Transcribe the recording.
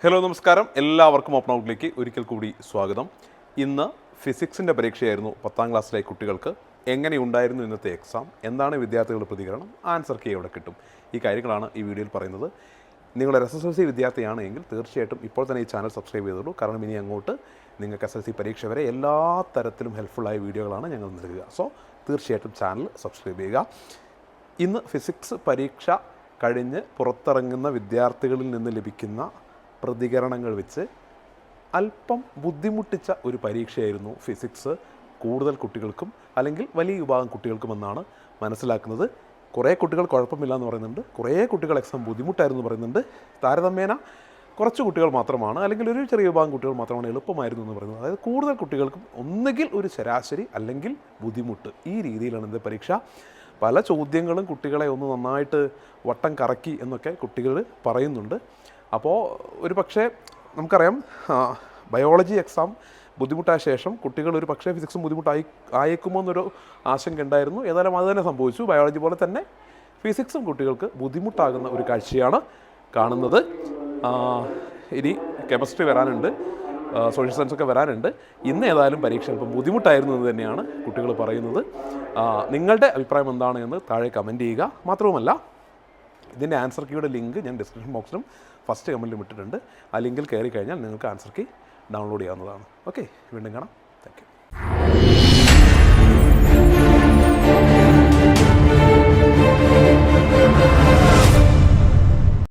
Hello നമസ്കാരം, എല്ലാവർക്കും open ഔട്ടിലേക്ക് ഒരിക്കൽ കൂടി സ്വാഗതം. ഇന്ന് ഫിസിക്സിൻ്റെ പരീക്ഷയായിരുന്നു 10ാം ക്ലാസ്സിലെ കുട്ടികൾക്ക്. എങ്ങനെയുണ്ടായിരുന്നു ഇന്നത്തെ എക്സാം, എന്താണ് വിദ്യാർത്ഥികളുടെ പ്രതികരണം, ആൻസർ കീ എവിടെ കിട്ടും, ഈ കാര്യങ്ങളാണ് ഈ വീഡിയോയിൽ പറയുന്നത്. നിങ്ങളൊരു SSLC വിദ്യാർത്ഥിയാണ് എങ്കിൽ തീർച്ചയായിട്ടും ഇപ്പോൾ തന്നെ ഈ ചാനൽ സബ്സ്ക്രൈബ് ചെയ്തോളൂ. കാരണം ഇനി അങ്ങോട്ട് നിങ്ങൾക്ക് SSLC പരീക്ഷ വരെ എല്ലാ തരത്തിലും ഹെൽപ്ഫുള്ളായ വീഡിയോകളാണ് ഞങ്ങൾ നൽകുക. സോ തീർച്ചയായിട്ടും ചാനൽ സബ്സ്ക്രൈബ് ചെയ്യുക. ഇന്ന് ഫിസിക്സ് പരീക്ഷ കഴിഞ്ഞ് പുറത്തിറങ്ങുന്ന വിദ്യാർത്ഥികളിൽ നിന്ന് ലഭിക്കുന്ന പ്രതികരണങ്ങൾ വെച്ച് അല്പം ബുദ്ധിമുട്ടിച്ച ഒരു പരീക്ഷയായിരുന്നു ഫിസിക്സ്. കൂടുതൽ കുട്ടികൾക്കും അല്ലെങ്കിൽ വലിയ വിഭാഗം കുട്ടികൾക്കുമെന്നാണ് മനസ്സിലാക്കുന്നത്. കുറേ കുട്ടികൾ കുഴപ്പമില്ല എന്ന് പറയുന്നുണ്ട്, കുറേ കുട്ടികൾ എക്സാം ബുദ്ധിമുട്ടായിരുന്നു പറയുന്നുണ്ട്. താരതമ്യേന കുറച്ച് കുട്ടികൾ മാത്രമാണ്, അല്ലെങ്കിൽ ഒരു ചെറിയ വിഭാഗം കുട്ടികൾ മാത്രമാണ് എളുപ്പമായിരുന്നു എന്ന് പറയുന്നത്. അതായത് കൂടുതൽ കുട്ടികൾക്കും ഒന്നുകിൽ ഒരു ശരാശരി അല്ലെങ്കിൽ ബുദ്ധിമുട്ട്, ഈ രീതിയിലാണ് ഇന്നത്തെ പരീക്ഷ. പല ചോദ്യങ്ങളും കുട്ടികളെ ഒന്ന് നന്നായിട്ട് വട്ടം കറക്കി എന്നൊക്കെ കുട്ടികൾ പറയുന്നുണ്ട്. അപ്പോൾ ഒരു പക്ഷേ നമുക്കറിയാം, ബയോളജി എക്സാം ബുദ്ധിമുട്ടായ ശേഷം കുട്ടികൾ ഒരു പക്ഷേ ഫിസിക്സും ആയേക്കുമോ എന്നൊരു ആശങ്ക ഉണ്ടായിരുന്നു. ഏതായാലും അത് തന്നെ സംഭവിച്ചു. ബയോളജി പോലെ തന്നെ ഫിസിക്സും കുട്ടികൾക്ക് ബുദ്ധിമുട്ടാകുന്ന ഒരു കാഴ്ചയാണ് കാണുന്നത്. ഇനി കെമിസ്ട്രി വരാനുണ്ട്, സോഷ്യൽ സയൻസ് ഒക്കെ വരാനുണ്ട്. ഇന്ന് ഏതായാലും പരീക്ഷ അല്പം ബുദ്ധിമുട്ടായിരുന്നു എന്ന് തന്നെയാണ് കുട്ടികൾ പറയുന്നത്. നിങ്ങളുടെ അഭിപ്രായം എന്താണ് എന്ന് താഴെ കമൻറ്റ് ചെയ്യുക. മാത്രവുമല്ല, ഇതിൻ്റെ ആൻസർ കീയുടെ ലിങ്ക് ഞാൻ ഡിസ്ക്രിപ്ഷൻ ബോക്സിലും ഫസ്റ്റ് കമൻറ്റിലും ഇട്ടിട്ടുണ്ട്. ആ ലിങ്കിൽ കയറി കഴിഞ്ഞാൽ നിങ്ങൾക്ക് ആൻസർ കീ ഡൗൺലോഡ് ചെയ്യാവുന്നതാണ്. ഓക്കെ, വീണ്ടും കാണാം.